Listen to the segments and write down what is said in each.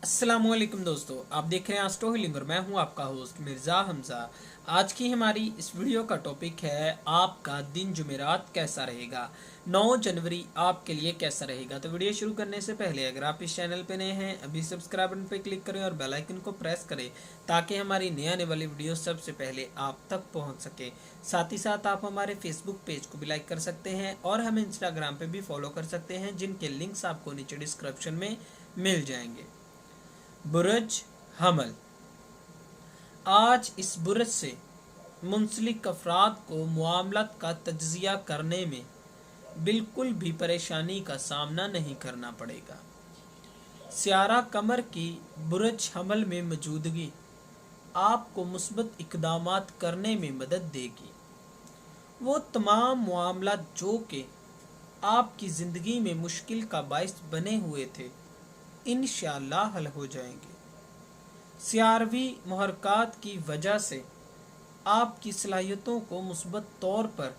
अस्सलामुअलैकुम दोस्तों, आप देख रहे हैं एस्ट्रो हीलिंग और मैं हूं आपका होस्ट मिर्ज़ा हमज़ा। आज की हमारी इस वीडियो का टॉपिक है आपका दिन जुमेरात कैसा रहेगा। 9 जनवरी आपके लिए कैसा रहेगा। तो वीडियो शुरू करने से पहले अगर आप इस चैनल पे नए हैं अभी सब्सक्राइब बटन पे क्लिक करें और बेल आइकन को प्रेस करें ताकि हमारी नई आने वाली वीडियो सबसे पहले आप तक पहुँच सके। साथ ही साथ आप हमारे फेसबुक पेज को भी लाइक कर सकते हैं और हमें इंस्टाग्राम पे भी फॉलो कर सकते हैं, जिनके लिंक्स आपको नीचे डिस्क्रिप्शन में मिल जाएंगे। बुरज हमल, आज इस बुरज से मुंसलिक अफराद को मामलात का तज्जिया करने में बिल्कुल भी परेशानी का सामना नहीं करना पड़ेगा। सियारा कमर की बुरज हमल में मौजूदगी आपको मुस्बत इक़दामात करने में मदद देगी। वो तमाम मामलात जो कि आपकी ज़िंदगी में मुश्किल का बाइस बने हुए थे इंशाअल्लाह हल हो जाएंगे। सियारवी मुहरकात की वजह से आपकी सलाहियतों को मुस्बत तौर पर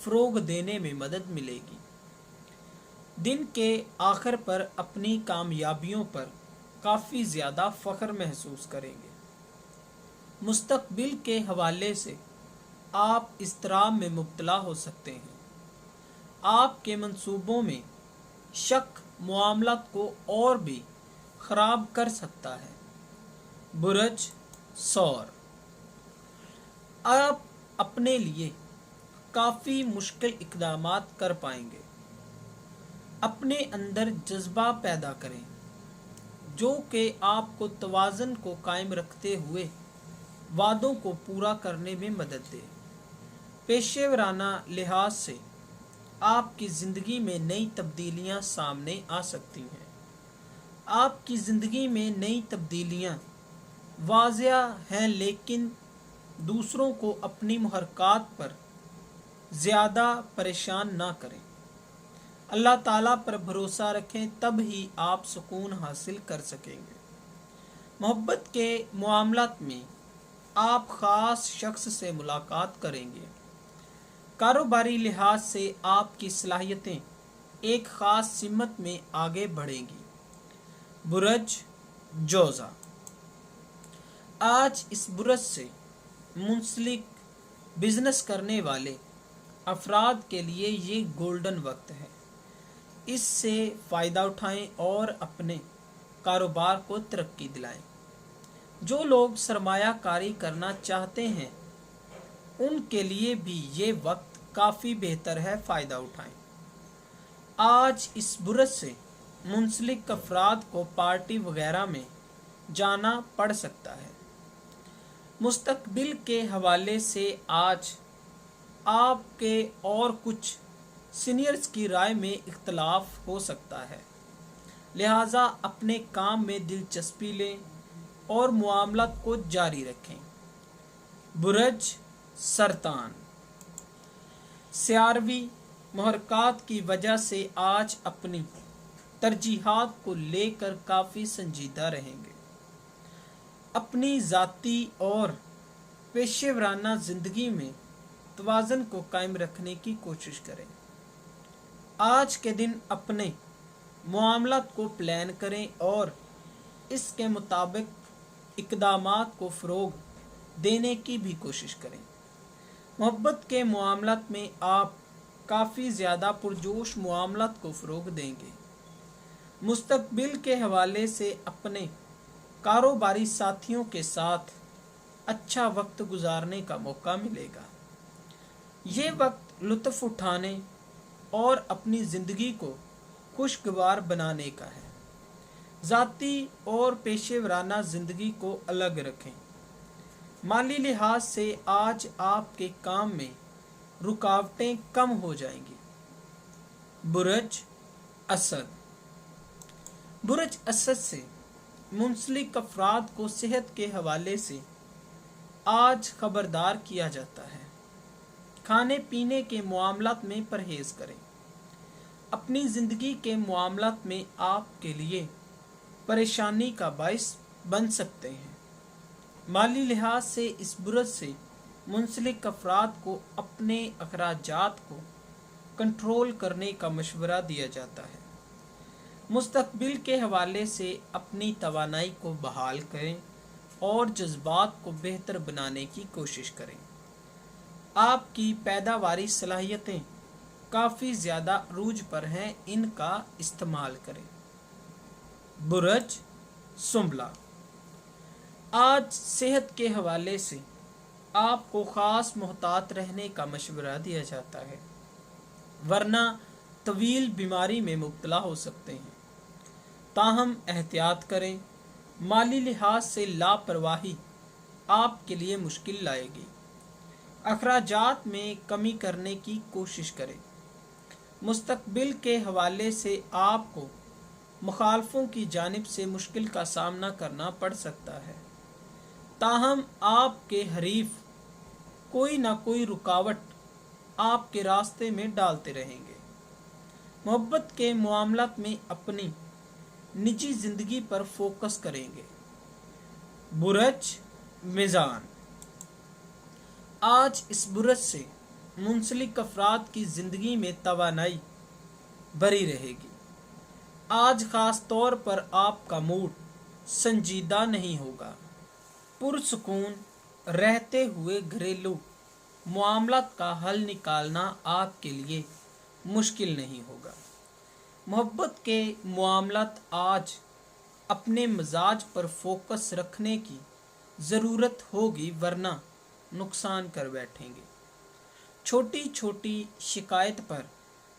फ़रोग देने में मदद मिलेगी। दिन के आखिर पर अपनी कामयाबियों पर काफ़ी ज़्यादा फ़ख्र महसूस करेंगे। मुस्तकबिल के हवाले से आप इज़्तिराब में मुब्तला हो सकते हैं। आपके मंसूबों में शक मामलात को और भी ख़राब कर सकता है। बुरज सौर, आप अपने लिए काफ़ी मुश्किल इक़दामात कर पाएंगे। अपने अंदर जज्बा पैदा करें जो कि आपको तवाज़ुन को कायम रखते हुए वादों को पूरा करने में मदद दे। पेशेवराना लिहाज से आपकी ज़िंदगी में नई तब्दीलियां सामने आ सकती हैं। आपकी ज़िंदगी में नई तब्दीलियां वाज़िया हैं, लेकिन दूसरों को अपनी मुहरकात पर ज़्यादा परेशान ना करें। अल्लाह ताला पर भरोसा रखें, तब ही आप सुकून हासिल कर सकेंगे। मोहब्बत के मामलात में आप ख़ास शख्स से मुलाकात करेंगे। कारोबारी लिहाज से आपकी सलाहियतें एक ख़ास सिमत में आगे बढ़ेंगी। बुरज जोज़ा, आज इस बुरज से मुंसलिक बिजनेस करने वाले अफराद के लिए ये गोल्डन वक्त है। इससे फ़ायदा उठाएं और अपने कारोबार को तरक्की दिलाएं। जो लोग सरमायाकारी करना चाहते हैं उनके लिए भी ये वक्त काफ़ी बेहतर है, फ़ायदा उठाएं। आज इस बुरज से मुंसलिक अफराद को पार्टी वगैरह में जाना पड़ सकता है। मुस्तकबिल के हवाले से आज आपके और कुछ सीनियर्स की राय में इख्तलाफ हो सकता है, लिहाजा अपने काम में दिलचस्पी लें और मामलात को जारी रखें। बुरज सरतान, सियारवी मुहरकात की वजह से आज अपनी तरजीहात को लेकर काफ़ी संजीदा रहेंगे। अपनी ज़ाती और पेशेवराना ज़िंदगी में तवाज़ुन को कायम रखने की कोशिश करें। आज के दिन अपने मामलात को प्लान करें और इसके मुताबिक इक़दामात को फ़रोग देने की भी कोशिश करें। मोहब्बत के मामलात में आप काफ़ी ज़्यादा पुरजोश मामलात को फ़रोग देंगे। मुस्तकबिल के हवाले से अपने कारोबारी साथियों के साथ अच्छा वक्त गुजारने का मौका मिलेगा। ये वक्त लुत्फ़ उठाने और अपनी ज़िंदगी को खुशगवार बनाने का है। ज़ाती और पेशेवराना ज़िंदगी को अलग रखें। माली लिहाज से आज आपके काम में रुकावटें कम हो जाएंगी। बुरज असद, बुरज असद से मुंसलिक अफराद को सेहत के हवाले से आज खबरदार किया जाता है। खाने पीने के मामलात में परहेज़ करें। अपनी ज़िंदगी के मामलात में आपके लिए परेशानी का बाइस बन सकते हैं। माली लिहाज से इस बुरज से मुंसलिक अफराद को अपने अखराजात को कंट्रोल करने का मशवरा दिया जाता है। मुस्तकबिल के हवाले से अपनी तवानाई को बहाल करें और जज्बात को बेहतर बनाने की कोशिश करें। आपकी पैदावारी सलाहियतें काफ़ी ज़्यादा अरूज पर हैं, इनका इस्तेमाल करें। बुरज सुंबला, आज सेहत के हवाले से आपको ख़ास मोहतात रहने का मशवरा दिया जाता है, वरना तवील बीमारी में मुब्तला हो सकते हैं। ताहम एहतियात करें, माली लिहाज से लापरवाही आपके लिए मुश्किल लाएगी। अखराजात में कमी करने की कोशिश करें। मुस्तकबिल के हवाले से आपको मुखालफों की जानिब से मुश्किल का सामना करना पड़ सकता है, ताहम आपके हरीफ कोई ना कोई रुकावट आपके रास्ते में डालते रहेंगे। मोहब्बत के मामलात में अपनी निजी ज़िंदगी पर फोकस करेंगे। बुरज मीज़ान, आज इस बुरज से मुंसलिक अफराद की ज़िंदगी में तवानाई भरी रहेगी। आज ख़ास तौर पर आपका मूड संजीदा नहीं होगा। पुरसुकून रहते हुए घरेलू मामलात का हल निकालना आपके लिए मुश्किल नहीं होगा। मोहब्बत के मामलात आज अपने मिजाज पर फोकस रखने की ज़रूरत होगी, वरना नुकसान कर बैठेंगे। छोटी छोटी शिकायत पर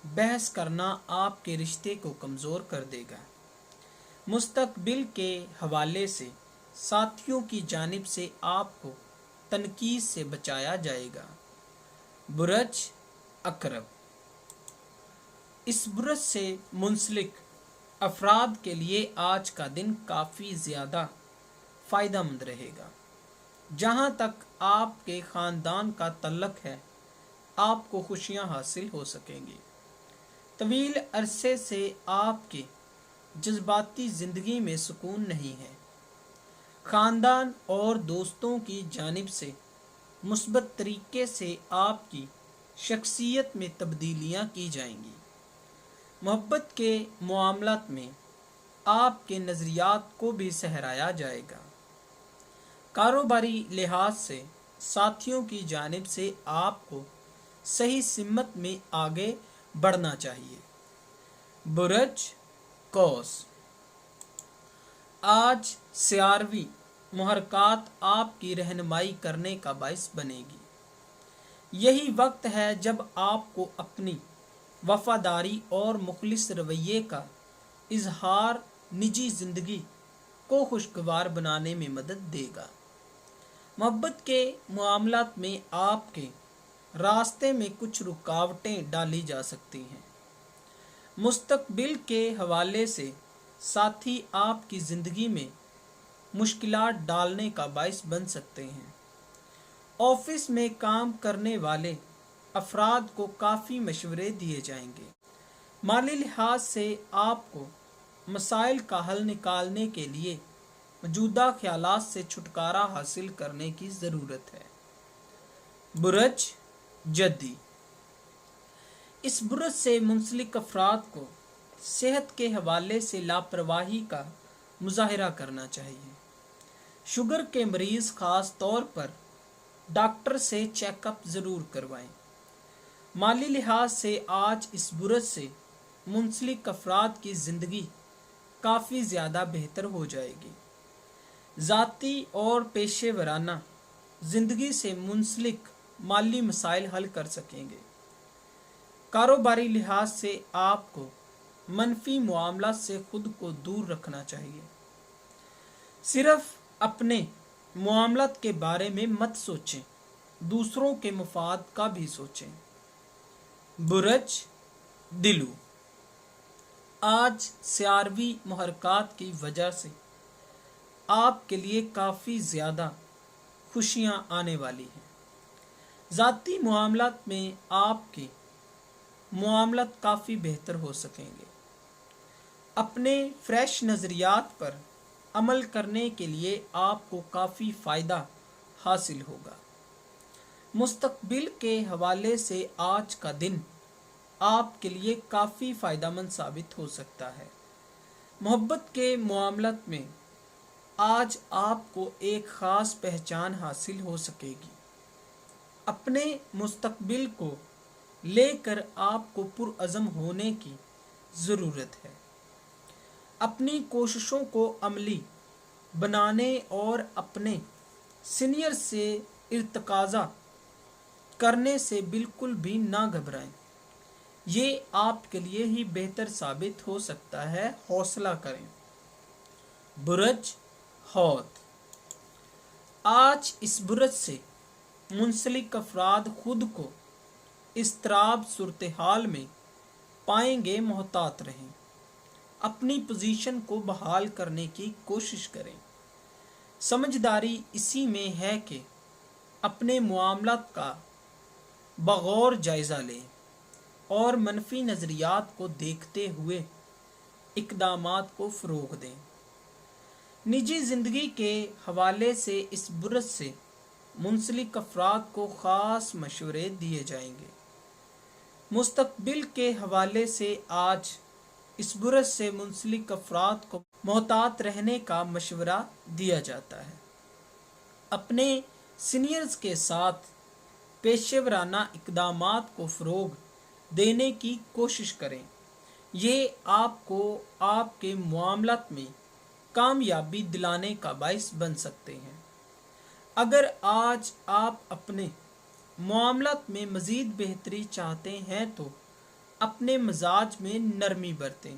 बहस करना आपके रिश्ते को कमज़ोर कर देगा। मुस्तकबिल के हवाले से साथियों की जानिब से आपको तनकीद से बचाया जाएगा। बुरज अकरब, इस बुरज से मुंसलिक अफराद के लिए आज का दिन काफ़ी ज़्यादा फ़ायदेमंद रहेगा। जहाँ तक आपके ख़ानदान का तल्लक है, आपको खुशियाँ हासिल हो सकेंगी। तवील अरसे से आपके जज्बाती ज़िंदगी में सुकून नहीं है। ख़ानदान और दोस्तों की जानिब से मुस्बत तरीके से आपकी शख्सियत में तब्दीलियाँ की जाएंगी। मोहब्बत के मामलात में आपके नज़रियात को भी सहराया जाएगा। कारोबारी लिहाज से साथियों की जानिब से आपको सही सिमत में आगे बढ़ना चाहिए। बुरज कौस, आज सियारवी मुहरकात आपकी रहनुमाई करने का बाइस बनेगी। यही वक्त है जब आपको अपनी वफादारी और मुखलिस रवैये का इजहार निजी ज़िंदगी को खुशगवार बनाने में मदद देगा। मोहब्बत के मामलात में आपके रास्ते में कुछ रुकावटें डाली जा सकती हैं। मुस्तकबिल के हवाले से साथी आपकी ज़िंदगी में मुश्किलात डालने का बाइस बन सकते हैं। ऑफिस में काम करने वाले अफराद को काफ़ी मशवरे दिए जाएंगे। माली लिहाज से आपको मसाइल का हल निकालने के लिए मौजूदा ख्यालात से छुटकारा हासिल करने की ज़रूरत है। बुरज जद्दी, इस बुरज से मुंसलिक अफराद को सेहत के हवाले से लापरवाही का मुजाहिरा करना चाहिए। शुगर के मरीज़ ख़ास तौर पर डॉक्टर से चेकअप ज़रूर करवाएं। माली लिहाज से आज इस बुरज से मुंसलिक अफराद की ज़िंदगी काफ़ी ज़्यादा बेहतर हो जाएगी। ज़ाती और पेशे वराना ज़िंदगी से मुंसलिक माली मसाइल हल कर सकेंगे। कारोबारी लिहाज से आपको मनफी मामला से खुद को दूर रखना चाहिए। सिर्फ अपने मामलात के बारे में मत सोचें, दूसरों के मफाद का भी सोचें। बुरज दिलू, आज सियारवी मुहरकात की वजह से आपके लिए काफ़ी ज़्यादा खुशियाँ आने वाली हैं। ज़ाती मामलात में आपके मामलात काफ़ी बेहतर हो सकेंगे। अपने फ्रेश नज़रियात पर अमल करने के लिए आपको काफ़ी फ़ायदा हासिल होगा। मुस्तकबिल के हवाले से आज का दिन आपके लिए काफ़ी फ़ायदेमंद साबित हो सकता है। मोहब्बत के मामलत में आज आपको एक ख़ास पहचान हासिल हो सकेगी। अपने मुस्तकबिल को लेकर आपको पुरअज़म होने की ज़रूरत है। अपनी कोशिशों को अमली बनाने और अपने सीनियर से इर्तकाज़ा करने से बिल्कुल भी ना घबराएं। ये आपके लिए ही बेहतर साबित हो सकता है। हौसला करें। बुरज हौद। आज इस बुरज से मुंसलिक अफराद खुद को इस्तराब सूरत हाल में पाएंगे। मोहतात रहें। अपनी पोजीशन को बहाल करने की कोशिश करें। समझदारी इसी में है कि अपने मामलात का बगौर जायज़ा लें और मनफी नज़रियात को देखते हुए इक़दामात को फ़रोग़ दें। निजी ज़िंदगी के हवाले से इस बुरज से मुंसलिक अफराद को ख़ास मशवरे दिए जाएंगे। मुस्तकबिल के हवाले से आज इस बुरज से मुंसलिक अफराद को मोहतात रहने का मशवरा दिया जाता है। अपने सीनियर्स के साथ पेशेवराना इक़दामात को फ़रोग़ देने की कोशिश करें। ये आपको आपके मामलात में कामयाबी दिलाने का बाइस बन सकते हैं। अगर आज आप अपने मामलात में मज़ीद बेहतरी चाहते हैं तो अपने मिजाज में नरमी बरतें,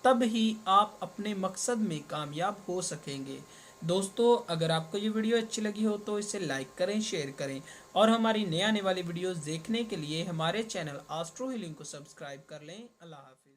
तब ही आप अपने मकसद में कामयाब हो सकेंगे। दोस्तों, अगर आपको ये वीडियो अच्छी लगी हो तो इसे लाइक करें, शेयर करें और हमारी नए आने वाली वीडियोस देखने के लिए हमारे चैनल एस्ट्रो हीलिंग को सब्सक्राइब कर लें। अल्लाह हाफिज़।